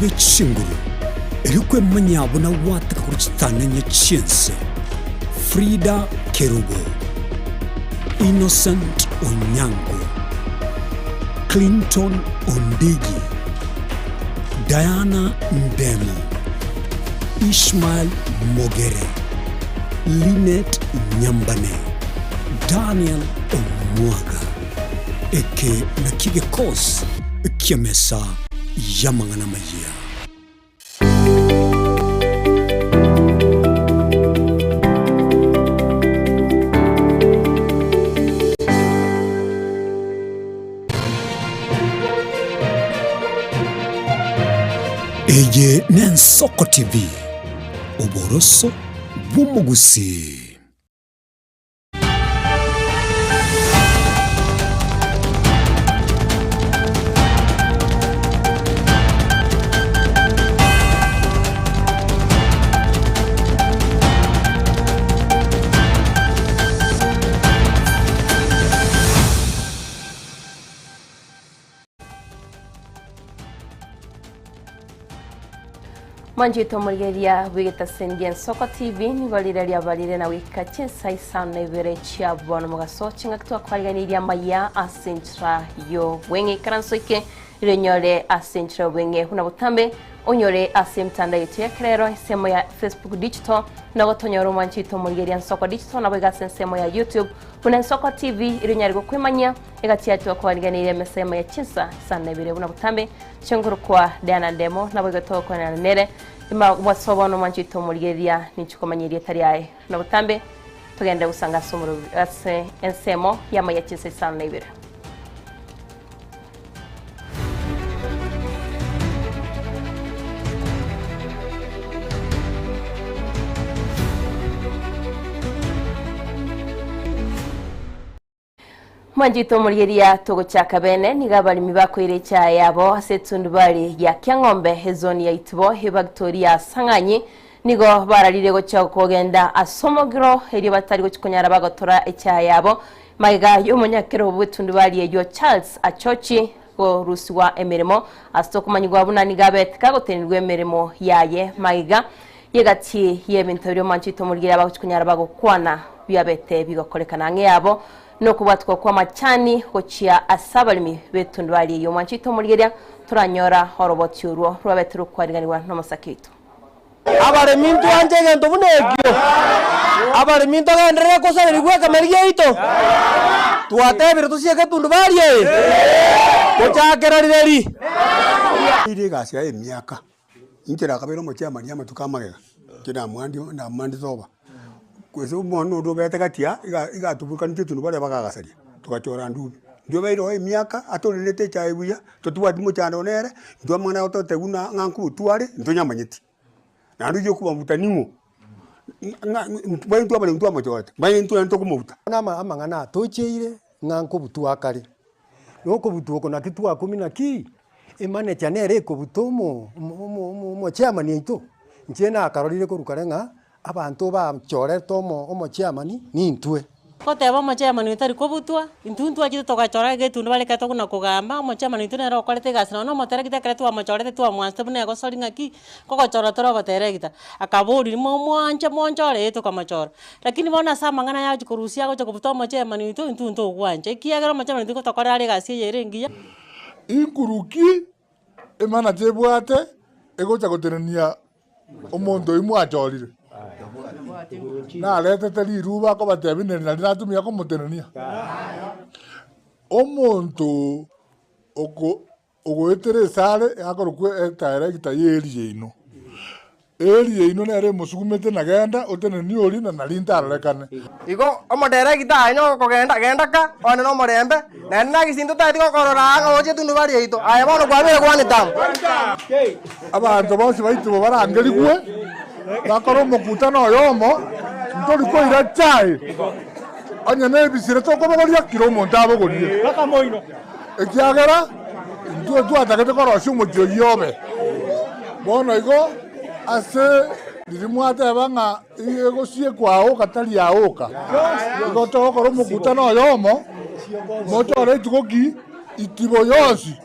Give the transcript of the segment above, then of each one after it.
Ebe chinguru. Erikwe manyabo na wata kuruchitana nye Chinsa. Frida Kerubo. Innocent Onyango. Clinton Ondigi. Diana Ndemo. Ishmael Mogere. Linet Nyambane. Daniel Omwaga. Eke nakige kos. Kiamesa Yamangana Amayia. Eye Nensoko TV. Oboroso Bumugusi. Manjito mulgeria wigeta sendien Soko TV ni valira valire na wika Chinsa Isano Ibere chia bono mugaso chinga kutua kwaliganiria Amayia asentra yo wenge karansoike irenyore asentra wenge huna butambe onyore asemtanda yetu krero semo ya Facebook digital na gotonyoro manjito mulgeria Soko digital na bega semo ya YouTube huna Soko TV irenyare gokwemanya egatia tu kwaliganiria mesema ya Chinsa Isano Ibere huna butambe chenguru kwa Diana Demo na bega to kwa nere ima wasobono manjito mulgeria nichukomanyirie tariae na butambe tugende usanga somuru ase ensemo ya Amayia Chinsa Isano Ibere. Manjito mulgeria togo chaka bene nigabali mibako ile cha yabo asetundu bali ya Kyangombe hezoni ya Itibo he Victoria Sanganyi nigo baralire gocha kogenda asomogro eri batari gochikonyara bagotora echa yabo maiga y'umunyakero butundu bali ejo Charles Achochi go rusiwa emirimo astokumanyigwa bunani gabet kagotenirwe emirimo yaye maiga yegati yebintabyo manjito mulgeria bagochikonyara bagokwana byabete bigokorekana ngeyabo no kubatwa kwa machani gochia asabalimi betundu bali yo manchito mulgeria turanyora horobotyuro rwabeturu kwariganirwa no masakito abare mintu anje gento bunegyo abare mintu gandere kosa rigwe kamerie ito tuatebire tusieke tundu bali gochakera rireri iri gasia emiaka intera kabero mochia maria matukamagega kina mwandi na mandi zoba kwese umuntu ndobete gatia igatubuka ntitundu bare bakagasaria tukachora ndubi ndio bairo emiaka atonete chaibuya tutwa dimo chano nere ndio mwana ototeguna nganku tuare ntonyamanyiti na ndu yokuba mutaningo baintu abale ntu amachote baintu ento kumuta nama amangana tocheire nganku butuakari noko butuoko na kitu 10 ki emane chanere ko butomo mo chama ni ito nchena akarorire ko rukarenga abantu ba mchore tomo omo chiamani ni ntwe koteba omo chiamani utari kobutwa intuntu akite togachora getundu bale kato kuna kugamba omo chiamani tunera okorete gasina no motere kitekere twa mochorete twa mwanste bune gosori ngaki kogochora toro gotere gita akaburi mo mwanje monjore to kamachora lakini bona sama ngana ya kurusia gocho kubutwa omo chiamani itu intuntu gwanje kiagera omo chiamani tuko tokora ale gasi yerengia inkuruki emana tebwate egocha goterania omondo imu achorire na lete tali ruba ko batebine na natumia ko mutenania omonto ogoetere sare akorukwe direct eri ino nere musugumete nagenda otenani ori na nalinta arekane igo omo direct anyo ko genda ka one no morembe na na gisinto tati ko korora oje tundu bari ito aya bono kwabere kwani tam abantu bose baitu barangeri kwe bakoro mukutano yomo ntori ko ira chai anya ne bisire to ko bogoria kiromo ndabo gorie baka moino ekiagera ndu atakete ko roshu mujo yobe bono igo ase dirimwate banga igo sie kwao katali yaoka igo to ko mukutano yomo moto re tukoki itibo yonsi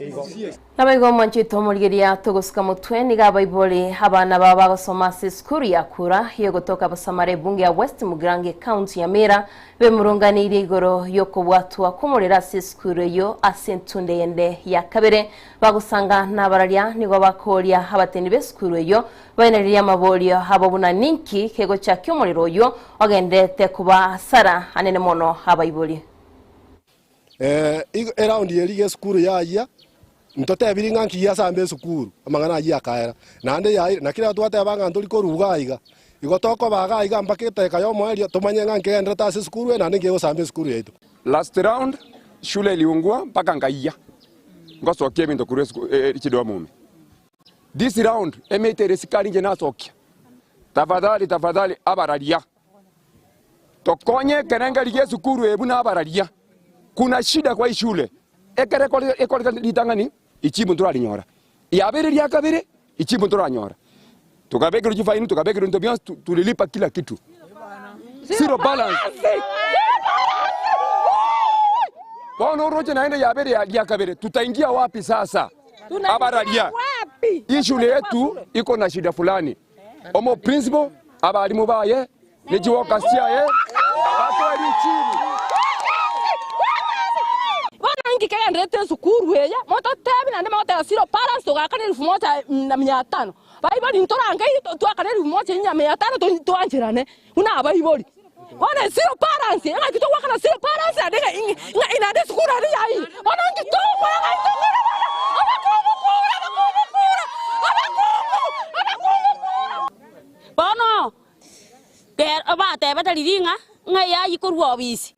Nabaigo mwanchito murigeria tugusuka mutwe niga baiboli abana baba gusoma sikuru yakura yo gutoka basamare bunge ya West Mugrange County ya Mera bemurunganira igoro yo kubwatwa kumurira sikuru yo asentunde yende ya kabere bagusanga nabararya nigo bakoria abateni besikuru yo bainariya mabolio habobuna ninki kego cha kyumuriro yo ogendete kuba sara anene mono abaiboli around yerige sikuru ya ntote biringa nkiya sambe sukuru amangana ya kaera nande ya na kila twate banga nduri ko rugaiga igotoko bagaiga mbakete kayo mweli tumanye nganke ndata sukuru na ninge go sambe sukuru yetu. Last round shule iliungua mpaka ngaiya ngosokie bintu kure ichido mume. This round emetere sikali nje nasokia tafadhali abararia tokonye kenenga lige sukuru ebuna abararia kuna shida kwa shule ekore litangani ichibu turalinyora yabere lya kabere ichibu turanyora tukabekero jifaini tukabekero ntobians tulilipa kila kitu zero balance bono roje naenda yabere lya kabere tutaingia wapi sasa abaralia hii shule yetu iko na shida fulani omo principal abalimu baye nejiwoka siaye atwali chini kaya ndete sukuru yeya moto tebi nande moto siro parents to gakane 1500 baibali ntorange twakane 1500 to anjirane una abaiboli ona siro parents nga kito wakana siro parents adega ina de sukuru ari yayi ona ngito kwa bono per abate batali dinga nga yayi ko ruobisi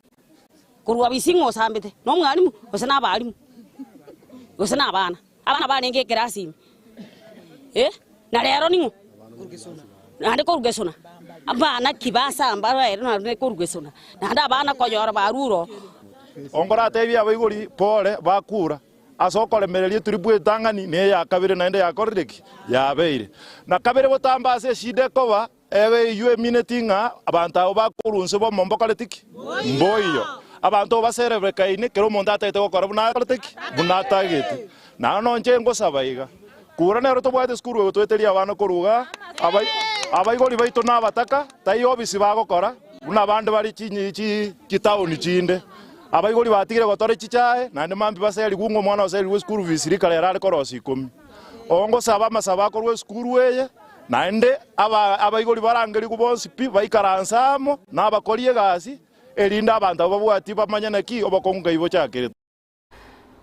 kurwa bisingo sambete no mwalimu osana abalimu osana abana banenge kirasi na lero ningo nande ko rugesona abana kibasa ambara ero na ko rugesona nande abana koyora baruro ongora tebi abaigori pole bakura asokole merelie turibwe tangani ne ya kabire nande ya korreki ya beire na kabire botambase shide koba ewe yue minetinga abantu bakurunse bo mombokoletiki mboyo abantu baserebre kaine kero monda tete gukora buna koletiki buna tagete na no nje ngosabaiga kura nero to bwate skuru tweteria abana koruga abaigori baito na bataka tayo bisi bagokora buna bande bari kinyi kitauni chinde abaigori batigire gotore chichae na mambi baseri gungo mwana oseri we skuru visiri kale rare korosi 10 ongo saba masaba korwe skuru weye naende abaigori barangeri kubonsi pi baikaransamo na bakorie gasi erinda abantu babwati bamanyana ki obakonga ibo cyakere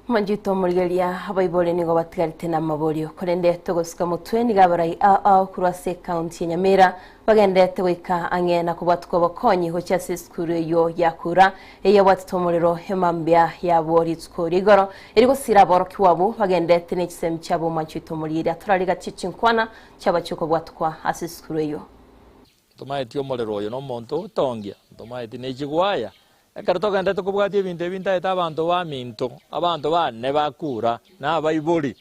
Manjito murigeria abaibole nigo batigarite na mabolio korende togosuka mutweni gabarai kurase county ya Nyamira bagendete wika angena kubatwa bakonyi ho cya sikuru yo yakura eya watitomorero hemambya ya bori tsukorigoro eriko siraboro kiwabo bagendete n'ikisem cyabo manjito murigeria turariga cincinkwana cyabacyuko bwatwa asisikuru yo tumaitio morero yo no monto utongia tumaiti n'ikigwaya Ekartoka ndete kubwatie binte bintaeta abantu ba minto abantu bane bakura na baibuli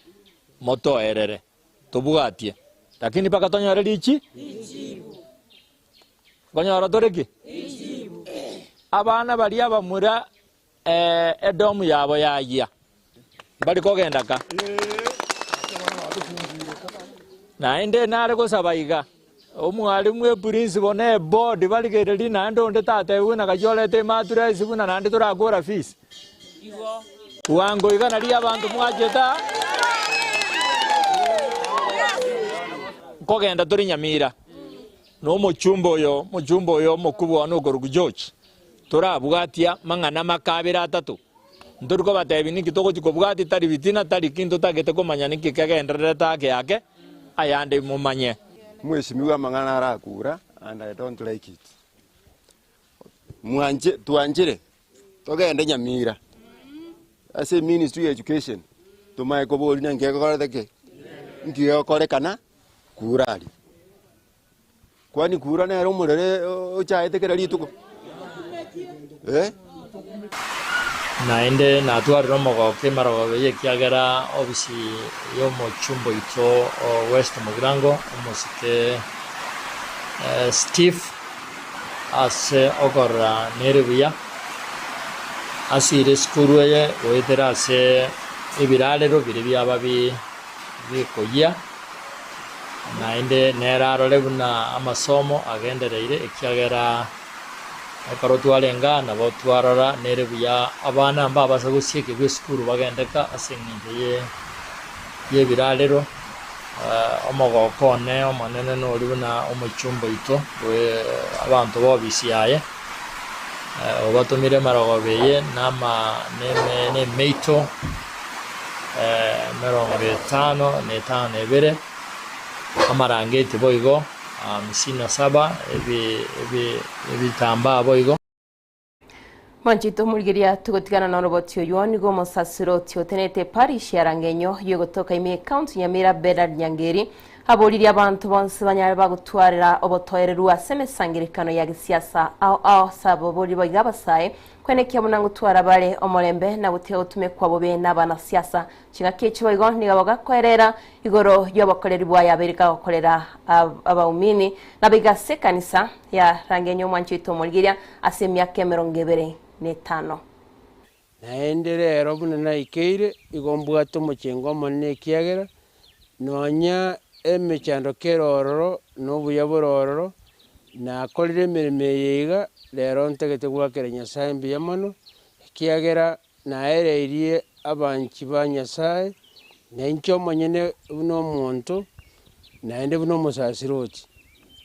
moto erere tubwatie lakini paka tonyore lichi konyora toreki abana bali abamura edomu yabo yaya bali kogenda ka na ende nare gosabaiga omwalimu e principal ne board baligereri nande onde tate una kajolete matura isibuna nande turakora fees wango igana ria abantu mwajeta kogenda turi Nyamira no muchumbo yo mukubwa no gorugu George turabwatia mangana makabira atatu nduriko batebi niki toko kikobwati tari bitina tari kinto tagete komanya niki kagenderere take yake ayande mumanye Mheshimiwa mangana arakura and I don't like it. Tuanjire togende Nyamira as a Ministry of Education tumaye koboli na ngekora deke ngiyo korekana kurali kwani kura na ro murere ochaete kerali tuko naende natwariro mogoke marobe yekiagera obisi yo mochumbo ito West Mugrango omosike Steve ase ogora nerebuya asire skuru ye oetera ase ebiralero biri byaba bikoyia naende nerarore buna amasomo agendereire ekiagera ekaro twarenga nabo twarora nere buya abana mbabasa gusieke gw'esukuru bagendeka ase eng'encho y'ebiralero omogokone omonene nori buna omochumba ito abantu bobisi yaye obatumire marogobeye nemeito 55 ebere amarangeti boigo 57 ebitambaa boigo Manchito mulgeria tugotigana na roboti oyo nigo musasiroti otenete parish ya Rangenyo yogotoka ime county Nyamira Bernard Nyangeri aboliri abantu bonse banyara bagutwarira obotoyereru asemesangirikano ya gisiasa ao sabo boli bayigabasaye kwenekya munangutwara bale omorembe na buteo tume kwabo be n'abana siasa kinga kechi boigo nigaboga kwerera igoro yobakoreri bwa Amerika bakorera abaumini nabigase kanisa ya Rangenyo Manchito mulgeria asemya kemerongevere netano naenderero buna naikeire igombwato muchengo monne kiagera nonya emechando kerororo nobuyabororo na kolire mirime yiga lero ntegete gwakera Nyasaye mbiyamono kiagera naereirie abanchi ba Nyasaye nencho monyene buno muntu naende buno musasiroti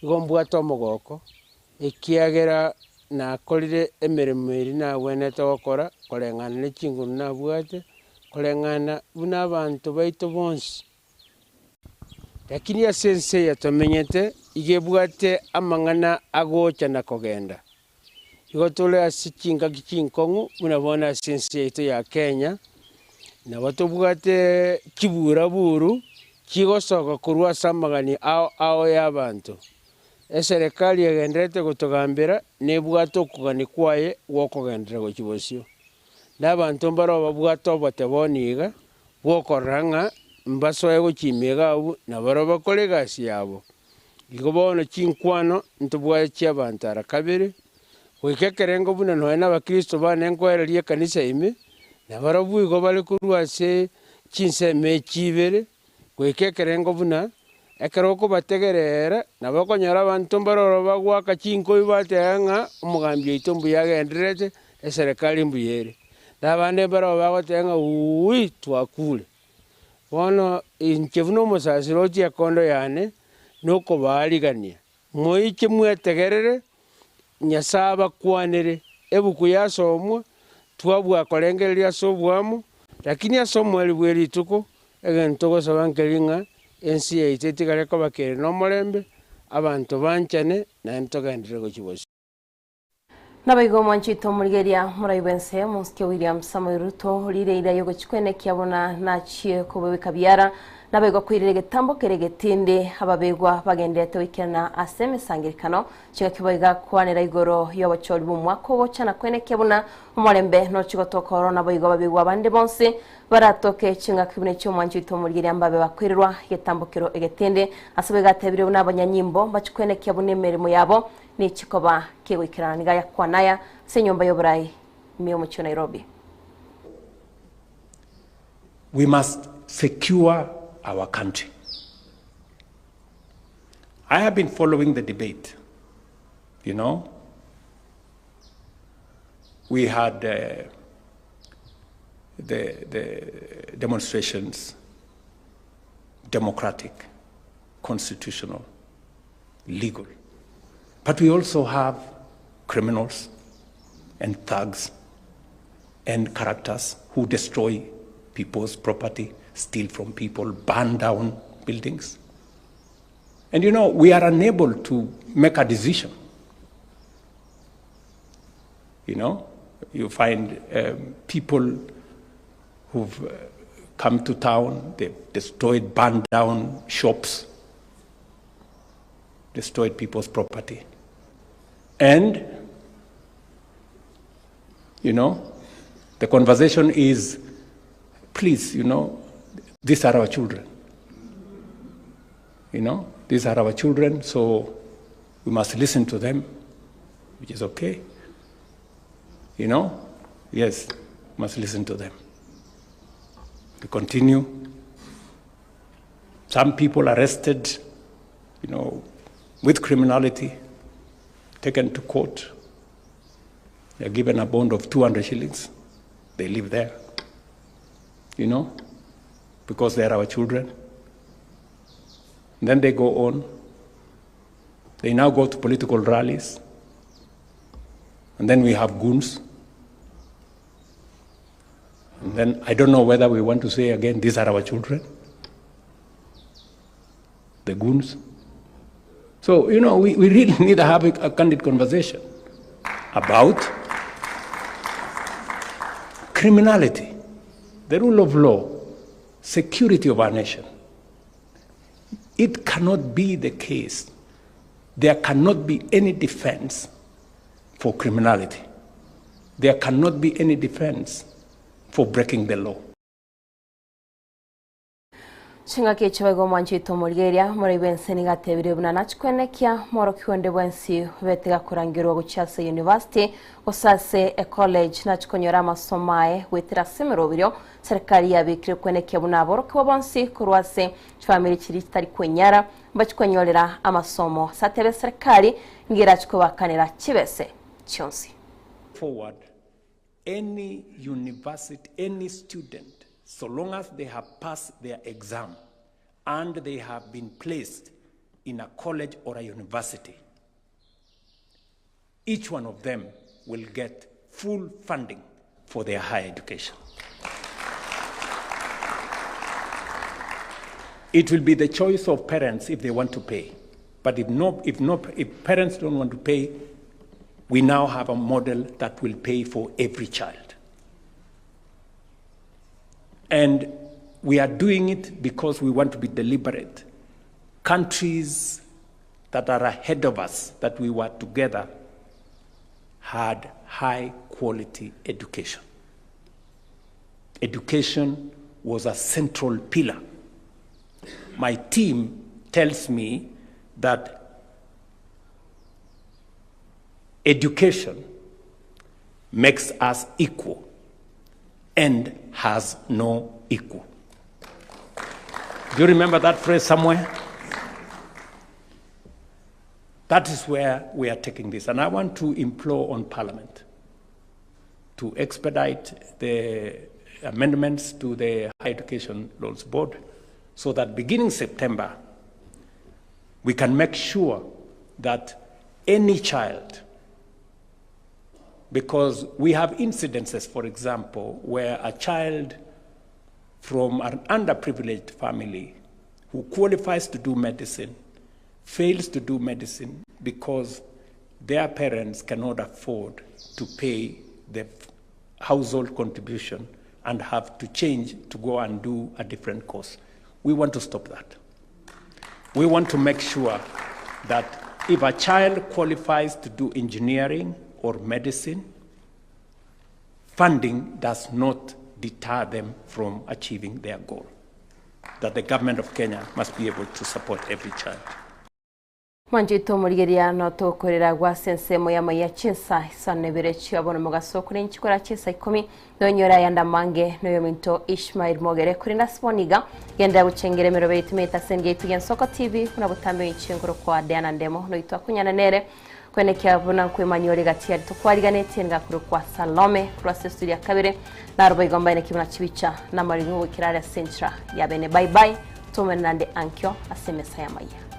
igombwato omogoko ikiagera na kolire emirimo iri nabwenete gokora koreng'ana n'echinguru nabwate koreng'ana buna abantu baito bonsi lakini asense yatomenyete igebwate amang'ana agocha na kogenda igotole asichinga kichinkong'u buna bona asense yaito ya Kenya na batobwate kibura buru kigosoka kurwa samagani ao y'abantu eserikali yagenderete gutugambira nebwato kugani kwaye wokugendera gukibosio n'abantu mbaro babwato bateboniga bokoranga mbasoye gukimiga abu nabaro bakore gasi yabo igobono chinkwano ntubwaye cy'abantu arakabiri wikekerengo buna no n'abakristo banenkoererie kanisa ime nabaro bwigo bali kurwase Chinsa mechibere wikekerengo buna ekeroko bategerera nabakonyara abantu mbaroro bagwaka chinko ibatenga umugambi itombu yagenderete eserikali mbuyere nabande baro bagotenga ui twakule bono inchevuno musasiroti yakondo yane nuko baligania moiche mwetegerere Nyasaba kwanere ebuku yasomwa twabwa kolengeria sobwamo lakini asomwa libweri tuko egento gosabankelinga ensi yaitete gareko bakere n'omorembe abantu banchane na ntogendere gokibosi Nabaigo Manchito mulgeria muraibense muske William Samuel Ruto lireira yogo chikwene kyabona nachie kubebeka byara nabaigo kwirire getambo keregetinde ababegwa bagendete wikena aseme sangirikano chiga kiboiga kwanera igoro yobachori bumwako bochana kwene kyabona umorembe no chigoto corona baigo babegwa bande bonse baratoke chinga kibune cyo Manchito mulgeria mbabe bakwirirwa getambokero egetinde asabega tebire n'abanyanyimbo bachikwene kyabone merimo yabo ni chikoba kewikirana nigaya kwanaya senyomba yoburai mio mucho Nairobi. We must secure our country. I have been following the debate. You know, we had the demonstrations, democratic, constitutional, legal. But we also have criminals and thugs and characters who destroy people's property, steal from people, burn down buildings. And you know, we are unable to make a decision. You know, you find people who've come to town, they've destroyed, burned down shops, destroyed people's property. And, you know, the conversation is, please, you know, these are our children. You know, these are our children, so we must listen to them, which is okay. You know, yes, must listen to them. We continue. Some people arrested, with criminality, taken to court. They're given a bond of 200 shillings. They live there, because they are our children. And then they go on. They now go to political rallies. And then we have goons. And then I don't know whether we want to say again, these are our children. The goons. So, we really need to have a candid conversation about criminality, the rule of law, security of our nation. It cannot be the case. There cannot be any defense for criminality. There cannot be any defense for breaking the law. Chinga kichwego mwanjito Mulgeria muri benseni gatebire bunana chikwenekia moro kyonde bwensi betega kurangirwa guchase university osase a college na chikonyora masomae wetira semerobiro serikali yabikire kwenekia bunaboro kwa bonsi kurwase family chiri kitari kwenyara bachikonyolera amasomo satebe serikali ngira chikobakanira chibese chonsi forward any university, any student, so long as they have passed their exam and they have been placed in a college or a university, each one of them will get full funding for their higher education. It will be the choice of parents if they want to pay. But if parents don't want to pay, we now have a model that will pay for every child. And we are doing it because we want to be deliberate. Countries that are ahead of us, that we were together, had high quality education. Education was a central pillar. My team tells me that education makes us equal and has no equal. Do you remember that phrase somewhere? That is where we are taking this. And I want to implore on Parliament to expedite the amendments to the Higher Education Laws Board so that beginning September, we can make sure that any child, because we have incidences, for example, where a child from an underprivileged family who qualifies to do medicine fails to do medicine because their parents cannot afford to pay the household contribution and have to change to go and do a different course. We want to stop that. We want to make sure that if a child qualifies to do engineering or medicine, funding does not deter them from achieving their goal. That the government of Kenya must be able to support every child. Mwanjito Mulgeria no tokorera gwa sensemo ya Amayia Chinsa Isano Ibere chiabona mugaso kuri nchikora Chinsa 10 nonyora yanda mange noyo minto Ishmael Mogere kuri nasiponiga yenda gucengere merobe itumeta senge tugen Soko TV kuna butambe inchinguro kwa Diana Ndemo no itwa kunyana nere kwene kyabona kwemanyore gati yari tukwariganete ngakuru kwa Salome kuri studio kabire narubo igomba ine kibona chibicha na maringo kirara centra yabene bye bye tumenande ankyo asemesa ya Amayia.